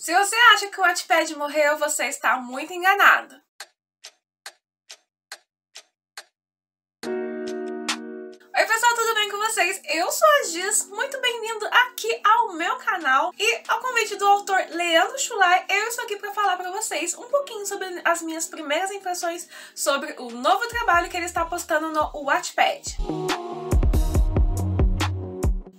Se você acha que o Wattpad morreu, você está muito enganado. Oi pessoal, tudo bem com vocês? Eu sou a Giz, muito bem-vindo aqui ao meu canal e ao convite do autor Leandro Schulay, eu estou aqui para falar para vocês um pouquinho sobre as minhas primeiras impressões sobre o novo trabalho que ele está postando no Wattpad.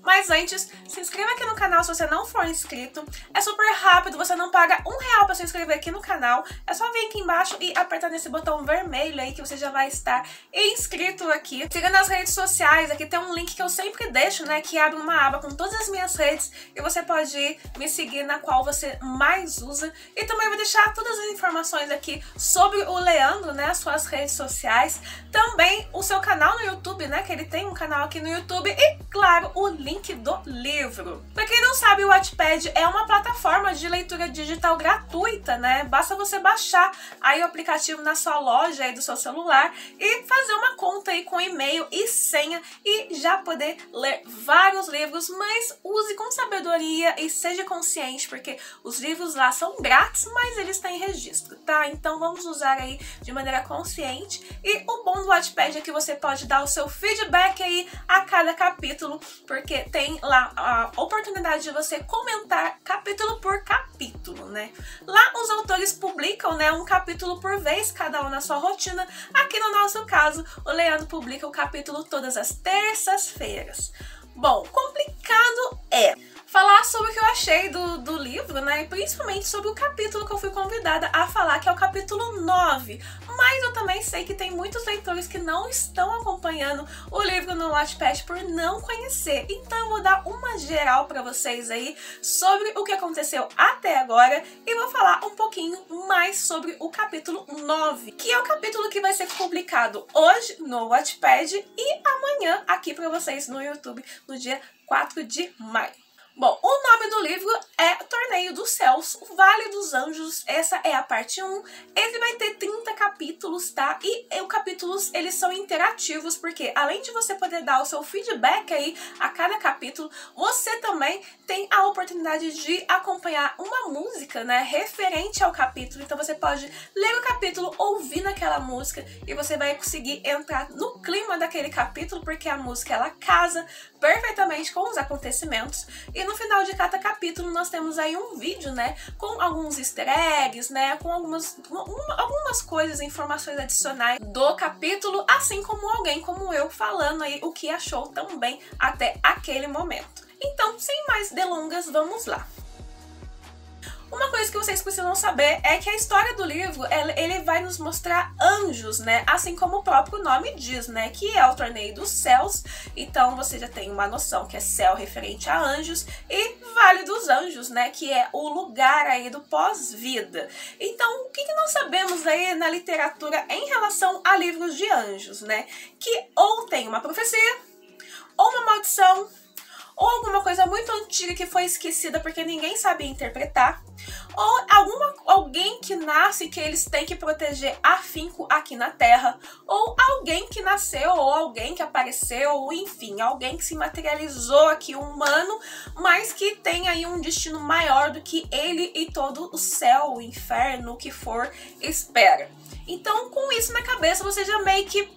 Mas antes, se inscreva aqui no canal se você não for inscrito. É super rápido, você não paga R$1 para se inscrever aqui no canal. É só vir aqui embaixo e apertar nesse botão vermelho aí que você já vai estar inscrito aqui. Siga nas redes sociais, aqui tem um link que eu sempre deixo, né, que abre uma aba com todas as minhas redes e você pode ir me seguir na qual você mais usa. E também vou deixar todas as informações aqui sobre o Leandro, né, as suas redes sociais. Também o seu canal no YouTube, né, que ele tem um canal aqui no YouTube e, claro, o link do livro. Pra quem não sabe, o Wattpad é uma plataforma de leitura digital gratuita, né? Basta você baixar aí o aplicativo na sua loja aí do seu celular e fazer uma conta aí com e-mail e senha e já poder ler vários livros, mas use com sabedoria e seja consciente, porque os livros lá são grátis, mas eles têm registro, tá? Então vamos usar aí de maneira consciente. E o bom do Wattpad é que você pode dar o seu feedback aí a cada capítulo, porque tem lá a oportunidade de você comentar capítulo por capítulo, né? Lá os autores publicam, né, um capítulo por vez, cada um na sua rotina. Aqui no nosso caso, o Leandro publica o capítulo todas as terças-feiras. Bom, complicado é falar sobre o que eu achei do livro, né? E principalmente sobre o capítulo que eu fui convidada a falar, que é o capítulo 9. Mas eu também sei que tem muitos leitores que não estão acompanhando o livro no Wattpad por não conhecer. Então eu vou dar uma geral para vocês aí sobre o que aconteceu até agora e vou falar um pouquinho mais sobre o capítulo 9, que é o capítulo que vai ser publicado hoje no Wattpad e amanhã aqui para vocês no YouTube, no dia 4 de maio. Bom, o nome do livro é Torneio dos Céus, o Vale dos Anjos. Essa é a parte 1. Ele vai ter 30 capítulos, tá? E os capítulos, eles são interativos, porque além de você poder dar o seu feedback aí a cada capítulo, você também tem a oportunidade de acompanhar uma música, né, referente ao capítulo. Então você pode ler o capítulo ouvindo aquela música e você vai conseguir entrar no clima daquele capítulo, porque a música, ela casa perfeitamente com os acontecimentos. E no final de cada capítulo nós temos aí um vídeo, né, com alguns easter eggs, né, com algumas coisas, informações adicionais do capítulo, assim como alguém como eu falando aí o que achou também até aquele momento. Então, sem mais delongas, vamos lá. Uma coisa que vocês precisam saber é que a história do livro, ele vai nos mostrar anjos, né? Assim como o próprio nome diz, né? Que é o Torneio dos Céus. Então você já tem uma noção que é céu referente a anjos e Vale dos Anjos, né? Que é o lugar aí do pós-vida. Então, o que nós sabemos aí na literatura em relação a livros de anjos, né? Que ou tem uma profecia, ou uma maldição, ou alguma coisa muito antiga que foi esquecida porque ninguém sabia interpretar, ou alguém que nasce que eles têm que proteger afinco aqui na Terra, ou alguém que nasceu, ou alguém que apareceu, ou enfim, alguém que se materializou aqui humano, mas que tem aí um destino maior do que ele e todo o céu, o inferno, o que for, espera. Então, com isso na cabeça, você já meio que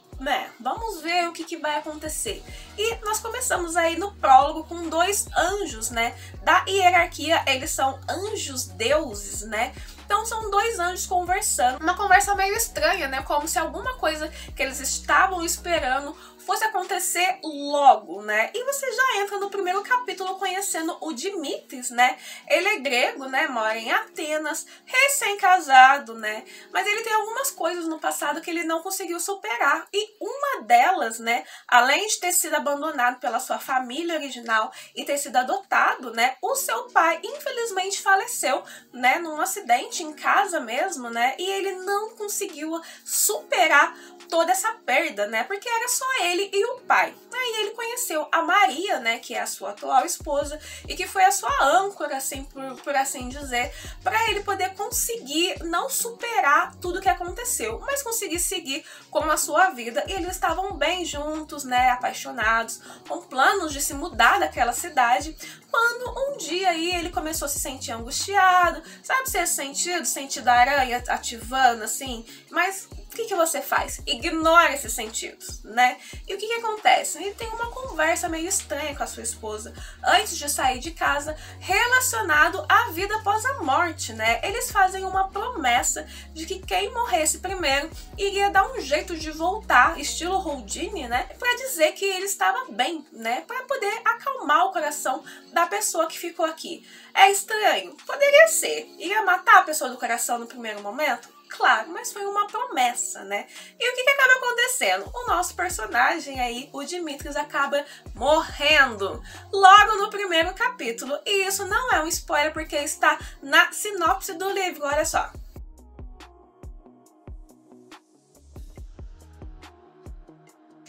vamos ver o que vai acontecer. E nós começamos aí no prólogo com dois anjos, né, da hierarquia. Eles são anjos deuses, né? Então são dois anjos conversando, uma conversa meio estranha, né, como se alguma coisa que eles estavam esperando fosse acontecer logo, né? E você já entra no primeiro capítulo conhecendo o Dimitris, né? Ele é grego, né? Mora em Atenas, recém-casado, né? Mas ele tem algumas coisas no passado que ele não conseguiu superar. E uma delas, né? Além de ter sido abandonado pela sua família original e ter sido adotado, né? O seu pai, infelizmente, faleceu, né? Num acidente morte em casa mesmo, né? E ele não conseguiu superar toda essa perda, né? Porque era só ele e o pai. Aí ele conheceu a Maria, né? Que é a sua atual esposa e que foi a sua âncora, assim, por assim dizer, para ele poder conseguir não superar tudo que aconteceu, mas conseguir seguir com a sua vida. E eles estavam bem juntos, né? Apaixonados, com planos de se mudar daquela cidade, quando um dia aí ele começou a se sentir angustiado, sabe esse sentido da aranha ativando assim, mas o que você faz? Ignora esses sentidos, né? E o que acontece? Ele tem uma conversa meio estranha com a sua esposa antes de sair de casa, relacionado à vida após a morte, né? Eles fazem uma promessa de que quem morresse primeiro iria dar um jeito de voltar, estilo Houdini, né? Pra dizer que ele estava bem, né? Pra poder acalmar o coração da pessoa que ficou aqui. É estranho? Poderia ser. Ia matar a pessoa do coração no primeiro momento? Claro, mas foi uma promessa, né? E o que acaba acontecendo? O nosso personagem aí, o Dimitris, acaba morrendo logo no primeiro capítulo. E isso não é um spoiler porque está na sinopse do livro, olha só.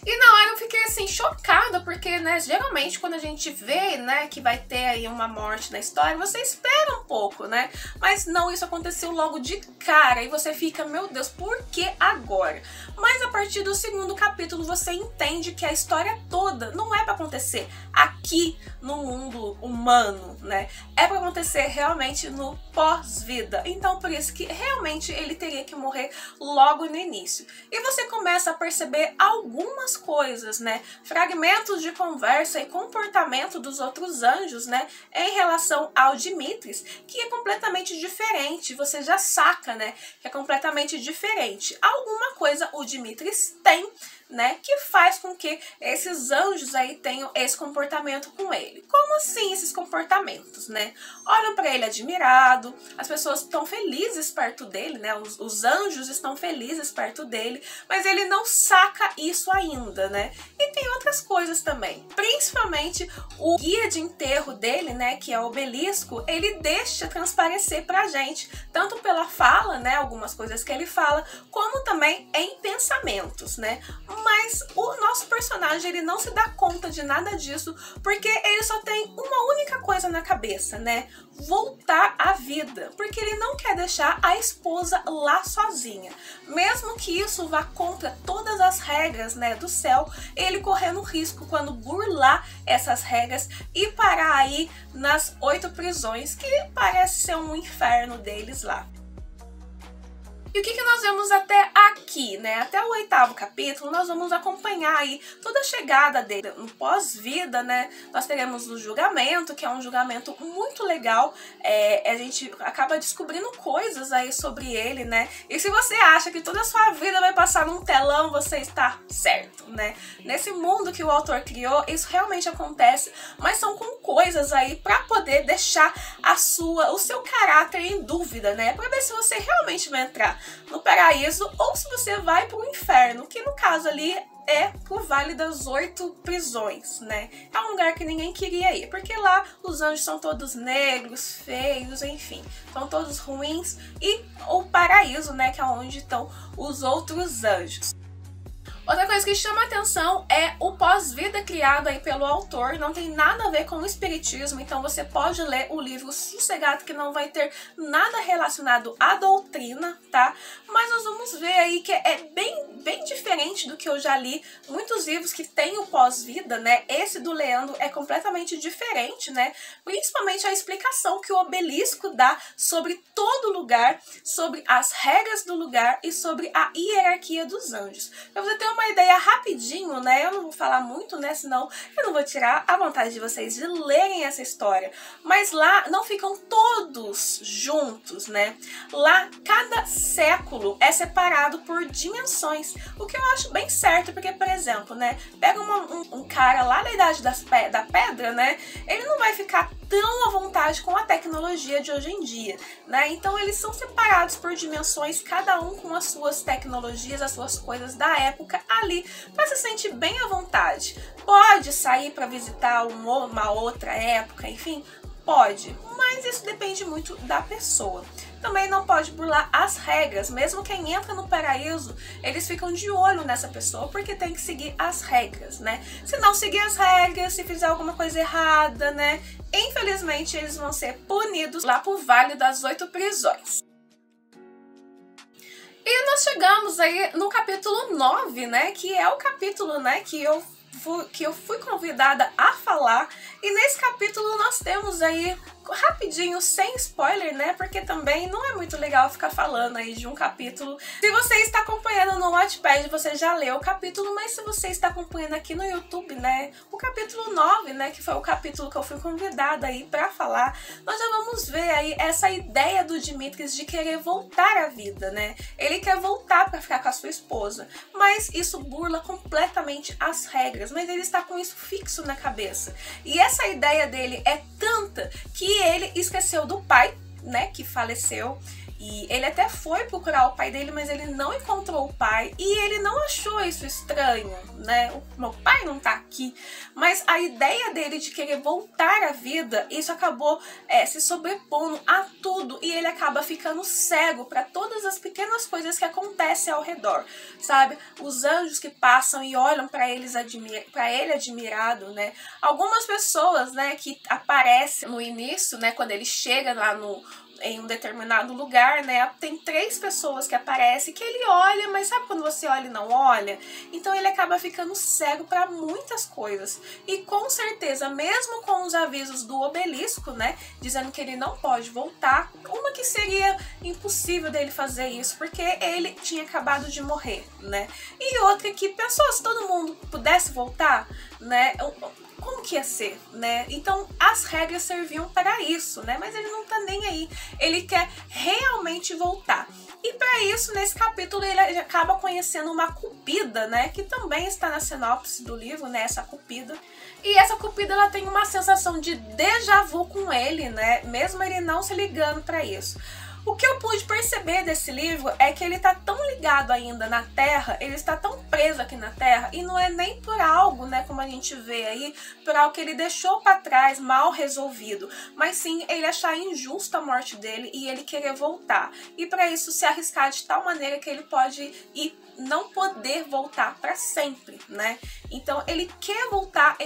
E na hora eu fiquei assim, chocada, porque, né, geralmente quando a gente vê, né, que vai ter aí uma morte na história, você espera um pouco, né? Mas não, isso aconteceu logo de cara, e você fica, meu Deus, por que agora? Mas a partir do segundo capítulo você entende que a história toda não é pra acontecer aqui no mundo humano, né? É pra acontecer realmente no pós-vida. Então por isso que realmente ele teria que morrer logo no início. E você começa a perceber algumas coisas, né? Fragmentos de conversa e comportamento dos outros anjos, né? Em relação ao Dimitris, que é completamente diferente. Você já saca, né? Que é completamente diferente. Alguma coisa o Dimitris tem, né, que faz com que esses anjos aí tenham esse comportamento com ele. Como assim esses comportamentos, né? Olham para ele admirado, as pessoas estão felizes perto dele, né? Os anjos estão felizes perto dele, mas ele não saca isso ainda, né? E tem outras coisas também, principalmente o guia de enterro dele, né, que é o obelisco, ele deixa transparecer pra gente, tanto pela fala, né, algumas coisas que ele fala, como também em pensamentos, né? Mas o nosso personagem, ele não se dá conta de nada disso, porque ele só tem uma única coisa na cabeça, né? Voltar à vida, porque ele não quer deixar a esposa lá sozinha. Mesmo que isso vá contra todas as regras, né, do céu, ele correndo risco quando burlar essas regras e parar aí nas 8 prisões, que parece ser um inferno deles lá. E o que nós vemos até aqui, né? Até o 8º capítulo, nós vamos acompanhar aí toda a chegada dele no pós-vida, né? Nós teremos o julgamento, que é um julgamento muito legal. A gente acaba descobrindo coisas aí sobre ele, né? E se você acha que toda a sua vida vai passar num telão, você está certo, né? Nesse mundo que o autor criou, isso realmente acontece, mas são com coisas aí pra poder deixar o seu caráter em dúvida, né? Pra ver se você realmente vai entrar no paraíso ou se você vai pro inferno, que no caso ali é pro Vale das 8 Prisões, né? É um lugar que ninguém queria ir, porque lá os anjos são todos negros, feios, enfim, são todos ruins, e o paraíso, né, que é onde estão os outros anjos. Outra coisa que chama atenção é o pós-vida criado aí pelo autor, não tem nada a ver com o espiritismo, então você pode ler o livro sossegado que não vai ter nada relacionado à doutrina, tá? Mas nós vamos ver aí que é bem diferente do que eu já li, muitos livros que tem o pós-vida, né? Esse do Leandro é completamente diferente, né? Principalmente a explicação que o obelisco dá sobre todo lugar, sobre as regras do lugar e sobre a hierarquia dos anjos. Pra você ter uma ideia rapidinho, né? Eu não vou falar muito, né? Senão eu não vou tirar a vontade de vocês de lerem essa história. Mas lá não ficam todos juntos, né? Lá cada século é separado por dimensões. O que eu acho bem certo, porque, por exemplo, né? Pega um cara lá da idade da pedra, né? Ele não vai ficar tão à vontade com a tecnologia de hoje em dia, né? Então eles são separados por dimensões, cada um com as suas tecnologias, as suas coisas da época ali, para se sentir bem à vontade. Pode sair para visitar uma outra época, enfim, pode, mas isso depende muito da pessoa. também não pode burlar as regras. Mesmo quem entra no paraíso, eles ficam de olho nessa pessoa, porque tem que seguir as regras, né? Se não seguir as regras, se fizer alguma coisa errada, né? Infelizmente, eles vão ser punidos lá pro Vale das 8 Prisões. E nós chegamos aí no capítulo 9, né? Que é o capítulo, né, que eu fui convidada a falar. E nesse capítulo nós temos aí, rapidinho, sem spoiler, né? Porque também não é muito legal ficar falando aí de um capítulo. Se você está acompanhando no Wattpad, você já leu o capítulo, mas se você está acompanhando aqui no YouTube, né? O capítulo 9, né? Que foi o capítulo que eu fui convidada aí pra falar. Nós já vamos ver aí essa ideia do Dimitris de querer voltar à vida, né? Ele quer voltar pra ficar com a sua esposa, mas isso burla completamente as regras. Mas ele está com isso fixo na cabeça. E essa ideia dele é tanta que ele esqueceu do pai, né, que faleceu. E ele até foi procurar o pai dele, mas ele não encontrou o pai. E ele não achou isso estranho, né? O meu pai não tá aqui. Mas a ideia dele de querer voltar à vida, isso acabou se sobrepondo a tudo. E ele acaba ficando cego para todas as pequenas coisas que acontecem ao redor, sabe? Os anjos que passam e olham para ele admirado, né? Algumas pessoas, né, que aparecem no início, né, quando ele chega lá em um determinado lugar, né, tem 3 pessoas que aparecem que ele olha, mas sabe quando você olha e não olha? Então ele acaba ficando cego para muitas coisas. E com certeza, mesmo com os avisos do obelisco, né, dizendo que ele não pode voltar, uma que seria impossível dele fazer isso, porque ele tinha acabado de morrer, né? E outra que pensou, se todo mundo pudesse voltar, né, como que ia ser, né? Então as regras serviam para isso, né? Mas ele não tá nem aí. Ele quer realmente voltar. E para isso, nesse capítulo, ele acaba conhecendo uma cupida, né? Que também está na sinopse do livro, né? Essa cupida. E essa cupida, ela tem uma sensação de déjà vu com ele, né? Mesmo ele não se ligando para isso. O que eu pude perceber desse livro é que ele tá tão ligado ainda na Terra, ele está tão preso aqui na Terra, e não é nem por algo, né, como a gente vê aí, por algo que ele deixou pra trás, mal resolvido, mas sim ele achar injusta a morte dele e ele querer voltar. E para isso se arriscar de tal maneira que ele pode ir não poder voltar para sempre, né? Então ele quer voltar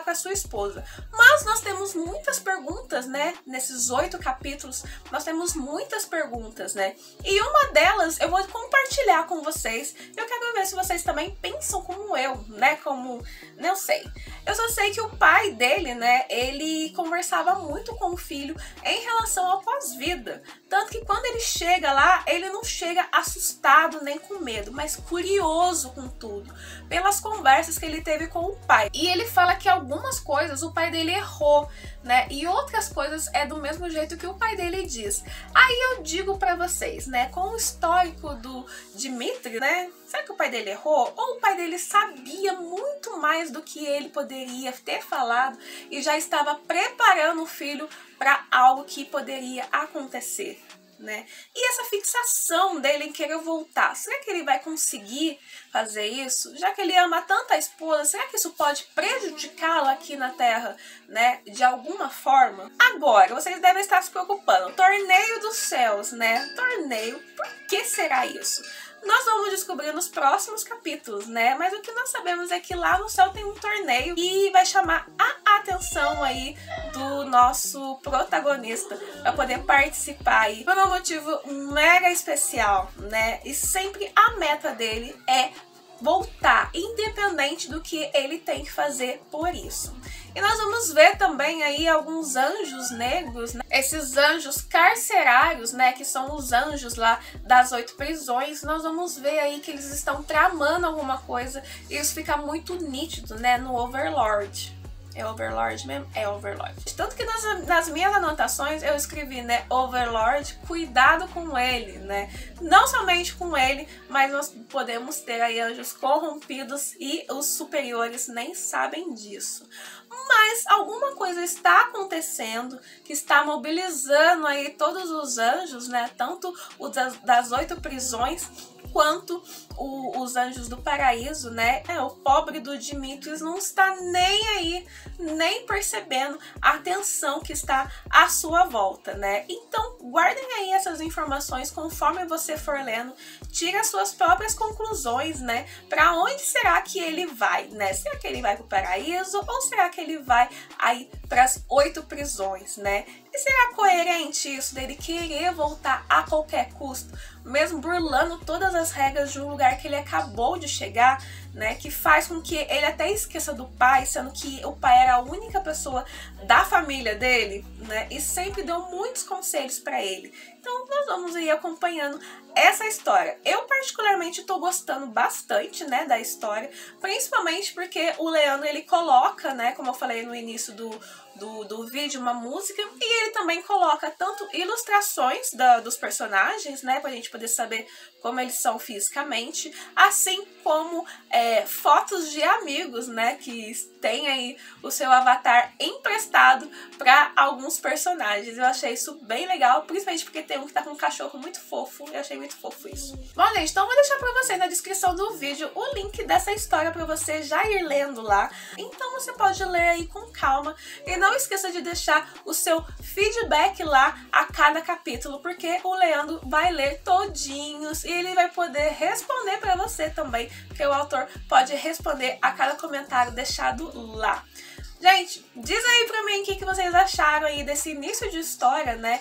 para sua esposa. Mas nós temos muitas perguntas, né? Nesses 8 capítulos, nós temos muitas perguntas, né? E uma delas eu vou compartilhar com vocês. Eu quero ver se vocês também pensam como eu, né? Como, não sei. Eu só sei que o pai dele, né? Ele conversava muito com o filho em relação ao pós-vida. Tanto que quando ele chega lá, ele não chega assustado nem com medo, mas curioso com tudo, pelas conversas que ele teve com o pai. E ele fala que algumas coisas o pai dele errou, né? E outras coisas é do mesmo jeito que o pai dele diz. Aí eu digo pra vocês, né? Com o histórico do Dimitri, né? Será que o pai dele errou? Ou o pai dele sabia muito mais do que ele poderia ter falado e já estava preparando o filho para algo que poderia acontecer, né? E essa fixação dele em querer voltar, será que ele vai conseguir fazer isso? Já que ele ama tanto a esposa, será que isso pode prejudicá-lo aqui na Terra, né? De alguma forma? Agora, vocês devem estar se preocupando. Torneio dos Céus, né? Torneio, por que será isso? Nós vamos descobrir nos próximos capítulos, né? Mas o que nós sabemos é que lá no céu tem um torneio e vai chamar a atenção aí do nosso protagonista para poder participar aí por um motivo mega especial, né? E sempre a meta dele é voltar, independente do que ele tem que fazer por isso. E nós vamos ver também aí alguns anjos negros, né? Esses anjos carcerários, né? Que são os anjos lá das 8 prisões. Nós vamos ver aí que eles estão tramando alguma coisa. E isso fica muito nítido, né? No Overlord. É Overlord mesmo? É Overlord. Tanto que nas minhas anotações eu escrevi, né? Overlord, cuidado com ele, né? Não somente com ele, mas nós podemos ter aí anjos corrompidos e os superiores nem sabem disso. Mas alguma coisa está acontecendo que está mobilizando aí todos os anjos, né? Tanto o das 8 prisões enquanto os anjos do paraíso, né, o pobre do Dimitris não está nem aí, nem percebendo a tensão que está à sua volta, né? Então, guardem aí essas informações conforme você for lendo, tire as suas próprias conclusões, né? Para onde será que ele vai, né? Será que ele vai para o paraíso ou será que ele vai aí para as 8 prisões, né? E será coerente isso dele querer voltar a qualquer custo, mesmo burlando todas as regras de um lugar que ele acabou de chegar, né? Que faz com que ele até esqueça do pai, sendo que o pai era a única pessoa da família dele, né? E sempre deu muitos conselhos para ele. Então nós vamos ir acompanhando essa história. Eu particularmente tô gostando bastante, né, da história, principalmente porque o Leandro, ele coloca, né, como eu falei no início do vídeo, uma música, e ele também coloca tanto ilustrações dos personagens, né, pra gente poder saber como eles são fisicamente, assim como fotos de amigos, né, que tem aí o seu avatar emprestado para alguns personagens. Eu achei isso bem legal, principalmente porque tem um que tá com um cachorro muito fofo, eu achei muito fofo isso. Bom, gente, então eu vou deixar pra vocês na descrição do vídeo o link dessa história pra você já ir lendo lá. Então você pode ler aí com calma e não esqueça de deixar o seu feedback lá a cada capítulo, porque o Leandro vai ler todinhos e ele vai poder responder pra você também, porque o autor pode responder a cada comentário deixado lá. Gente, diz aí pra mim o que vocês acharam aí desse início de história, né?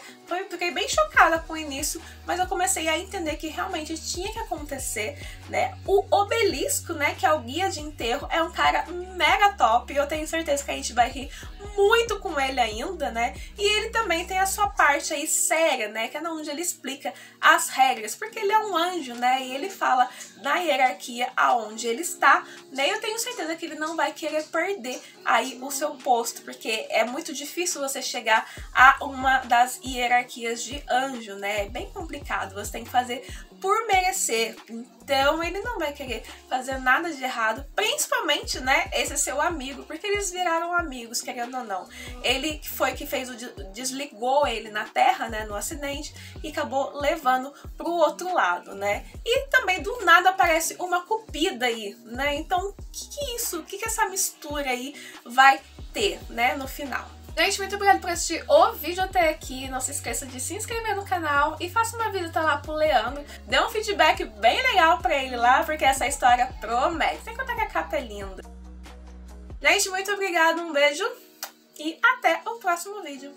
Fiquei bem chocada com o início, mas eu comecei a entender que realmente tinha que acontecer, né? O Obelisco, né, que é o guia de enterro, é um cara mega top, e eu tenho certeza que a gente vai rir muito com ele ainda, né? E ele também tem a sua parte aí séria, né, que é onde ele explica as regras, porque ele é um anjo, né, e ele fala na hierarquia aonde ele está, né? E eu tenho certeza que ele não vai querer perder aí o seu posto, porque é muito difícil você chegar a uma das hierarquias de anjo, né? É bem complicado, você tem que fazer por merecer. Então ele não vai querer fazer nada de errado, principalmente, né, esse seu amigo, porque eles viraram amigos, querendo ou não. Ele foi que fez desligou ele na terra, né, no acidente, e acabou levando pro outro lado, né? E também do nada aparece uma cupida aí, né? Então o que é isso? O que essa mistura aí vai ter, né, no final? Gente, muito obrigada por assistir o vídeo até aqui. Não se esqueça de se inscrever no canal e faça uma visita lá pro Leandro. Dê um feedback bem legal pra ele lá, porque essa história promete. Sem contar que a capa é linda. Gente, muito obrigada, um beijo e até o próximo vídeo.